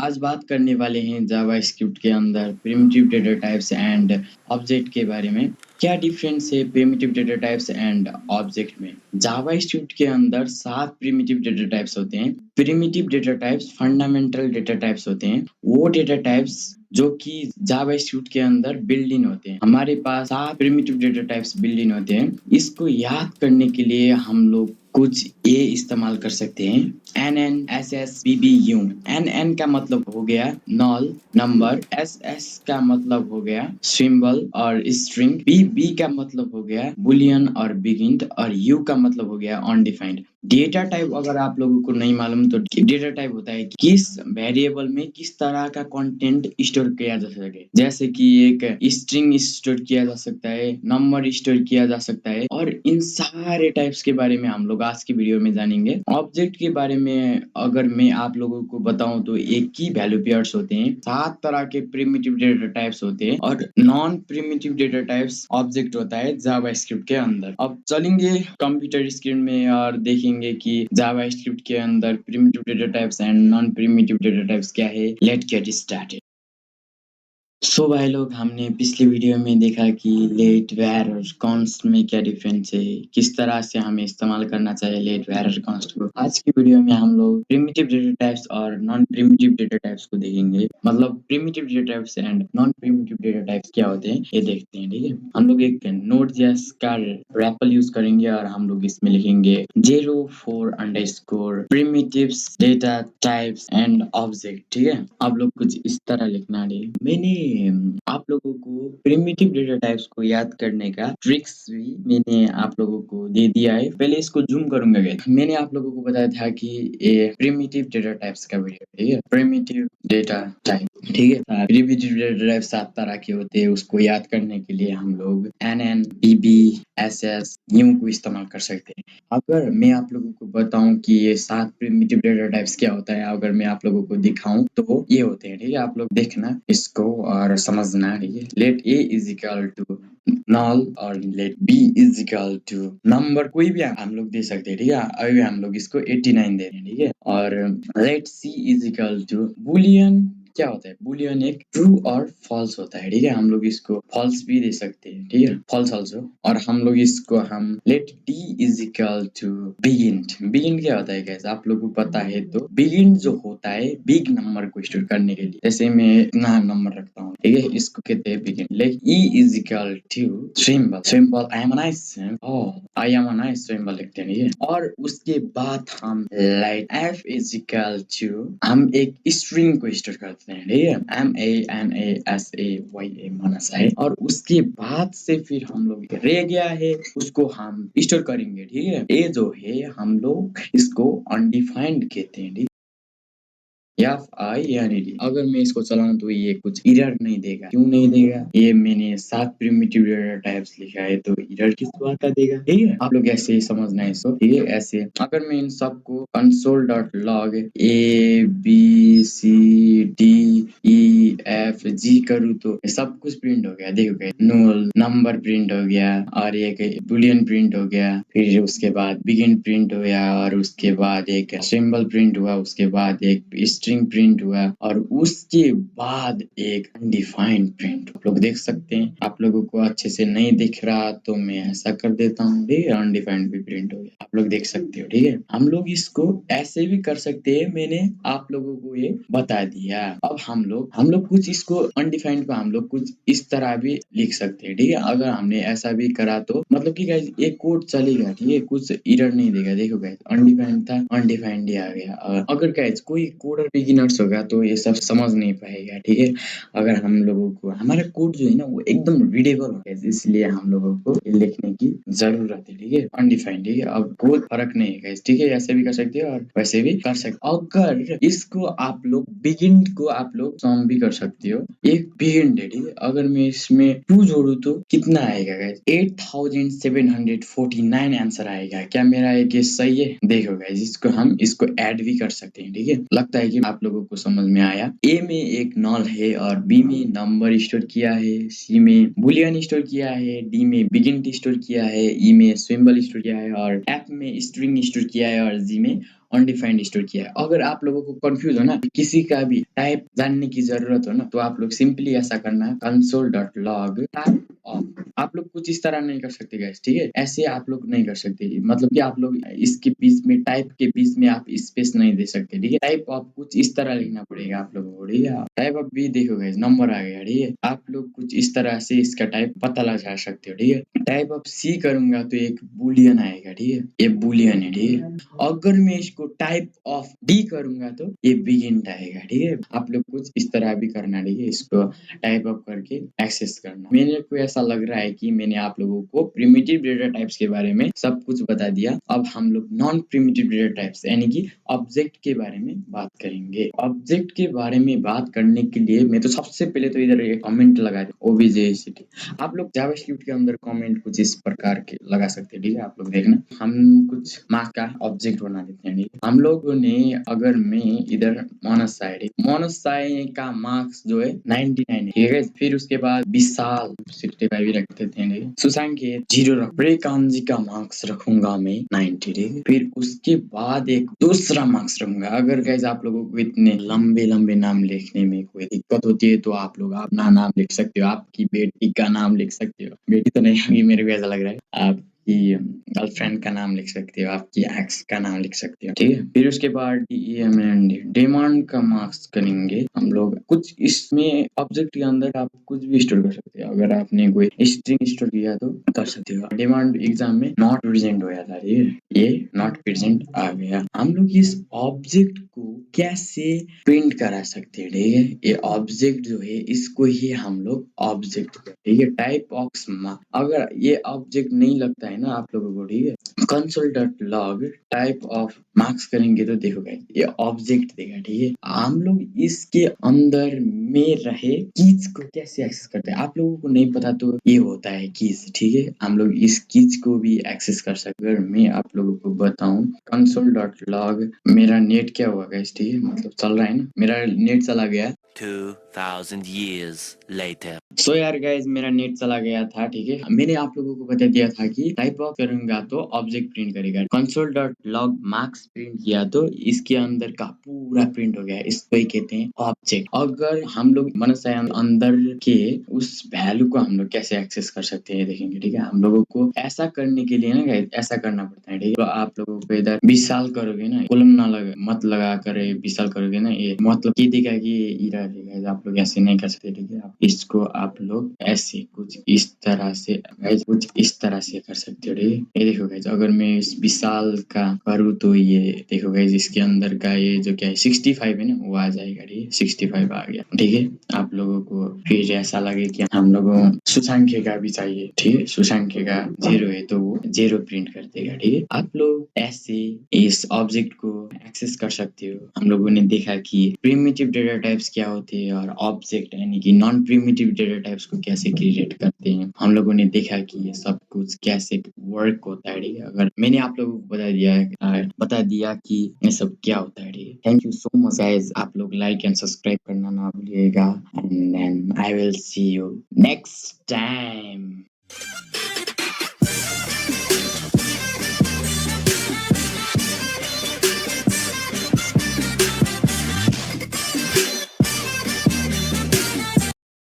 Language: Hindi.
आज बात करने वाले हैं जावास्क्रिप्ट के अंदर primitive data types and object के बारे में। क्या डिफरेंस है primitive data types and object में? जावास्क्रिप्ट के अंदर 7 प्रिमिटिव डेटा टाइप्स होते हैं। Primitive data types fundamental data types होते हैं, वो डेटा टाइप्स जो कि जावास्क्रिप्ट के अंदर बिल्ड इन होते हैं। हमारे पास 7 primitive data types build in होते हैं। इसको याद करने के लिए हम लोग कुछ ए इस्तेमाल कर सकते हैं, NNSSBBU। NN का मतलब हो गया नल नंबर, SS का मतलब हो गया सिंबल और स्ट्रिंग, BB का मतलब हो गया बुलियन और बिगिंट, और U का मतलब हो गया अनडिफाइंड। डेटा टाइप अगर आप लोगों को नहीं मालूम तो डेटा टाइप होता है किस वेरिएबल में किस तरह का कंटेंट स्टोर किया जा सके। जैसे कि एक स्ट्रिंग स्टोर किया जा सकता है, नंबर स्टोर किया जा सकता है, और इन सारे टाइप्स के बारे में हम लोग आज की वीडियो में जानेंगे। ऑब्जेक्ट के बारे में अगर मैं आप लोगों को बताऊं तो एक ही वैल्यू पेयर्स होते हैं। 7 तरह के प्रिमिटिव डेटा टाइप्स होते हैं और non primitive data types object होता है जावास्क्रिप्ट के अंदर। अब चलेंगे कंप्यूटर स्क्रीन में और देखेंगे कि जावास्क्रिप्ट के अंदर primitive data types and non primitive data types क्या है। Let's get started. सो भाई लोग, हमने पिछली वीडियो में देखा कि लेट वेयर और कॉन्स्ट में क्या डिफरेंस है, किस तरह से हमें इस्तेमाल करना चाहिए लेट वेयर और कॉन्स्ट को। आज की वीडियो में हम लोग प्रिमिटिव डेटा टाइप्स और नॉन प्रिमिटिव डेटा टाइप्स को देखेंगे। मतलब primitive data types and non primitive data types क्या होते हैं ये देखते हैं, ठीक है। हम लोग एक नोड.js का रैपल यूज करेंगे और हम लोग इसमें लिखेंगे 04_ primitives data types and object, ठीक है। आप लोग कुछ इस तरह लिखना है। मैंने आप लोगों को प्रिमिटिव डेटा टाइप्स को याद करने का ट्रिक्स भी मैंने आप लोगों को दे दिया है। पहले इसको जूम करूंगा गाइस। मैंने आप लोगों को बताया था कि ये प्रिमिटिव डेटा टाइप्स का वीडियो, ठीक है। प्रिमिटिव डेटा टाइप, ठीक है। प्रिमिटिव डेटा टाइप 7 तरह के होते हैं। उसको याद करने के लिए हम लोग NN, BB, SS, न्यू को इस्तेमाल कर सकते हैं। अगर मैं आप लोगों को बताऊं कि ये 7 प्रिमिटिव डेटा टाइप्स क्या होता है, अगर मैं आप लोगों को दिखाऊं तो ये होते हैं, ठीक है। आप लोग देखना इसको और समझना, ठीक है। Let A is equal to null और let B is equal to number, कोई भी हम लोग दे सकते हैं, ठीक है। अभी हम लोग इसको 89 दे रहे हैं, ठीक है। और let C is equal to Boolean. क्या होता है बुलियन? एक ट्रू और फॉल्स होता है, ठीक है। हम लोग इसको फॉल्स भी दे सकते हैं, ठीक है, फॉल्स आल्सो। और हम लोग इसको हम let D is equal to bigint. Bigint क्या होता है गाइस, आप लोगों को पता है तो बिगिंट जो होता है बिग नंबर को स्टोर करने के लिए। जैसे मैं इतना नंबर रखता हूँ, ठीक है, इसको कहते हैं bigint. Like E is equal to symbol. Symbol I am a nice I am a nice symbol लिखते हैं, ठीक है। और उसके बाद हम like F is equal to हम एक स्ट्रिंग को स्टोर करते हैं, ठीक है। MANASAYA मानस है। और उसके बाद से फिर हम लोग रह गया है उसको हम स्टोर करेंगे, ठीक है। ये जो है हम लोग इसको अनडिफाइंड कहते हैं, ठीक है। FIND। अगर मैं इसको चलाऊं तो ये कुछ एरर नहीं देगा। क्यों नहीं देगा? ये मैंने 7 प्रिमिटिव डेटा टाइप्स लिखा है तो एरर किस बात का देगा, ठीक है। आप लोग ऐसे ही समझना है इसको, ठीक है। ऐसे अगर मैं इन सबको console.log ABCDEFG करूँ तो सब कुछ प्रिंट हो गया। देखो गाइस, नल नंबर प्रिंट हो गया और एक बुलियन प्रिंट हो गया, फिर उसके बाद बिगिन प्रिंट हो गया, और उसके बाद एक सिंबल प्रिंट हुआ, उसके बाद एक स्ट्रिंग प्रिंट हुआ, और उसके बाद एक अनडिफाइंड प्रिंट। आप लोग देख सकते हैं। आप लोगों को अच्छे से नहीं दिख रहा तो मैं ऐसा कर देता हूँ, ठीक है। अनडिफाइंड भी प्रिंट हो गया, आप लोग देख सकते हो, ठीक है। हम लोग इसको ऐसे भी कर सकते हैं, मैंने आप लोगों को ये बता दिया। अब हम लोग कुछ इसको अनडिफाइंड को हम लोग कुछ इस तरह भी लिख सकते हैं, ठीक है। अगर हमने ऐसा भी करा तो मतलब कि गाइस एक कोड चलेगा, ठीक है, कुछ एरर नहीं देगा। देखो गाइस, अनडिफाइंड था, अनडिफाइंड ही आ गया। और अगर गाइस कोई कोडर बिगिनर्स होगा तो ये सब समझ नहीं पाएगा, ठीक है। अगर हम लोगों को हमारा कोड जो है ना वो एकदम रीडेबल हो, इसलिए हम लोगों को ये लिखने की जरूरत है, ठीक है। अनडिफाइंड, ठीक है। अब कोई फर्क नहीं है गाइस, ठीक है। ऐसे भी कर सकते हो और वैसे भी कर सकते हो। अगर इसको आप लोग बिगिन को आप लोग सम भी कर सकते हो। एक बिगिन है, ठीक है। अगर मैं इसमें 2 जोड़ू तो कितना आएगा गाइस? 8749 आंसर आएगा। क्या मेरा ये गेस सही है? देखो गाइस, इसको ऐड भी कर सकते हैं, ठीक है। लगता है कि आप लोगों को समझ में आया। ए में एक नल है और बी में नंबर स्टोर किया है, सी में बुलियन स्टोर किया है, डी में बिगिन स्टोर किया है, ई में सिंबल स्टोर किया है, और एफ में स्ट्रिंग स्टोर किया है, और जी में अनडिफाइंड स्टोर किया है। अगर आप लोगों को कंफ्यूज हो ना, किसी का भी टाइप जानने की जरूरत हो ना, तो आप लोग सिंपली ऐसा करना है console.log टाइप ऑफ। आप लोग कुछ इस तरह नहीं कर सकते गाइस, ठीक है, ऐसे आप लोग नहीं कर सकते, मतलब कि आप लोग इसके बीच में टाइप के बीच में आप स्पेस नहीं दे सकते, ठीक है। टाइप ऑफ कुछ इस तरह लिखना पड़ेगा आप लोगों को, ठीक है। टाइप ऑफ भी देखो गाइस, नंबर आ गया, ठीक है। आप लोग कुछ इस तरह से इसका टाइप पता लगा सकते हो, ठीक है। टाइप ऑफ सी करूंगा तो एक बुलियन आएगा, ठीक है, ये बुलियन है, ठीक है। अगर मैं इसको टाइप ऑफ डी करूंगा तो ये बिगिन आएगा, ठीक है। आप लोग कुछ इस तरह भी करना, ठीक है, इसको टाइप अप करके एक्सेस करना। मेरे को ऐसा लग रहा है कि मैंने आप लोगों को प्रिमिटिव डेटा टाइप्स के बारे में सब कुछ बता दिया। अब हम लोग नॉन प्रिमिटिव डेटा टाइप्स यानी कि ऑब्जेक्ट के बारे में बात करेंगे। ऑब्जेक्ट के बारे में बात करने के लिए मैं तो सबसे पहले तो इधर एक कमेंट लगा दूं, ओबीजेएसटी। आप लोग जावास्क्रिप्ट के अंदर कमेंट कुछ इस प्रकार के लगा सकते हैं, ठीक है। आप लोग देखना, हम कुछ मार्क्स का ऑब्जेक्ट बना देते हैं, ठीक है। हम लोगों ने, अगर मैं इधर मोनोसाई का मार्क्स जो है 99 है, ठीक है। फिर उसके बाद विशाल 65 ही रख देते हैं, ठीक है। सुशांत के 0 रख, प्रेकांजी का मार्क्स रखूंगा मैं 90, ठीक है। फिर उसके बाद एक दूसरा मार्क्स रखूंगा। अगर गाइस आप लोगों को इतने लंबे लंबे नाम लिखने में कोई दिक्कत होती है तो आप लोग अपना नाम लिख सकते हो, आपकी बेटी का नाम लिख सकते हो, बेटी तो नहीं होगी, मेरे को ऐसा लग रहा है। आपकी गर्लफ्रेंड का नाम लिख सकते हो, आपकी एक्स का नाम लिख सकते हो, ठीक है। फिर उसके बाद डिमांड का मार्क्स करेंगे हम लोग। कुछ इसमें ऑब्जेक्ट के अंदर आप कुछ भी स्टोर कर सकते हो। अगर आपने कोई स्ट्रिंग स्टोर किया तो कर सकते हो। डिमांड एग्जाम में नॉट प्रेजेंट हो जाता है, ये नॉट प्रेजेंट आ गया। हम लोग इस ऑब्जेक्ट को कैसे प्रिंट करा सकते हैं, ठीक है। ये ऑब्जेक्ट जो है इसको ही हम लोग ऑब्जेक्ट, ठीक है, टाइप ऑफ मार्क्स। अगर ये ऑब्जेक्ट नहीं लगता है ना आप लोगों को, ठीक है, console.log टाइप ऑफ मार्क्स करेंगे तो देखो गाइस ये ऑब्जेक्ट देगा, ठीक है। हम लोग इसके अंदर में रहे कीज को कैसे एक्सेस करते हैं, आप लोगों को नहीं पता तो ये होता है कीज, ठीक है। हम लोग इस कीज को भी एक्सेस कर सकते हैं। अगर मैं आप लोगों को बताऊं console.log, मेरा नेट क्या हुआ गाइस, ठीक है, मतलब चल रहा है ना, मेरा नेट चला गया 2000 years later. सो यार गाइज मेरा नेट चला गया था, ठीक है। मैंने आप लोगों को बता दिया था कि टाइप ऑफ करूंगा तो ऑब्जेक्ट प्रिंट करेगा। console.log मार्क्स प्रिंट किया तो इसके अंदर का पूरा प्रिंट हो गया, इसको ही कहते हैं ऑब्जेक्ट। अगर हम लोग मनसा अंदर के उस वैल्यू को हम लोग कैसे एक्सेस कर सकते हैं देखेंगे, ठीक है। हम लोगों को ऐसा करने के लिए ना गाइज ऐसा करना पड़ता है, ठीक है। तो आप लोगों को इधर 20 साल करोगे ना, कोलम ना लगा मत लगा कर 20 साल करोगे ना, ये मतलब ये दिखा कि ये इरा है। आप लोग ऐसे नहीं कर सकते, ठीक है। इसको आप लोग ऐसे कुछ इस तरह से गाइस, कुछ इस तरह से कर सकते हो, ठीक है। ये देखो गाइस, अगर मैं इस विशाल का करूँ तो ये देखो गाइस, इसके अंदर का ये जो क्या है 65 है ना, वो आ जाएगा, ठीक है। 65 आ गया, ठीक है। आप लोगों को फिर ऐसा लगे कि हम लोगों सुसंख्य का भी चाहिए, ठीक है। सुसंख्य का 0 है तो वो 0 प्रिंट कर देगा, ठीक है। आप लोग ऐसे इस ऑब्जेक्ट को एक्सेस कर सकते हो। हम लोगों ने देखा कि प्रिमिटिव डेटा टाइप्स क्या होते हैं और ऑब्जेक्ट यानी कि नॉन प्रिमिटिव डेटा टाइप्स को कैसे क्रिएट करते हैं। हम लोगों ने देखा कि ये सब कुछ कैसे वर्क होता है, ठीक है। अगर मैंने आप लोगों को बता दिया कि ये सब क्या होता है, ठीक है। Thank you so much guys, आप लोग लाइक एंड सब्सक्राइब करना ना भूलिएगा, and then I will see you next time.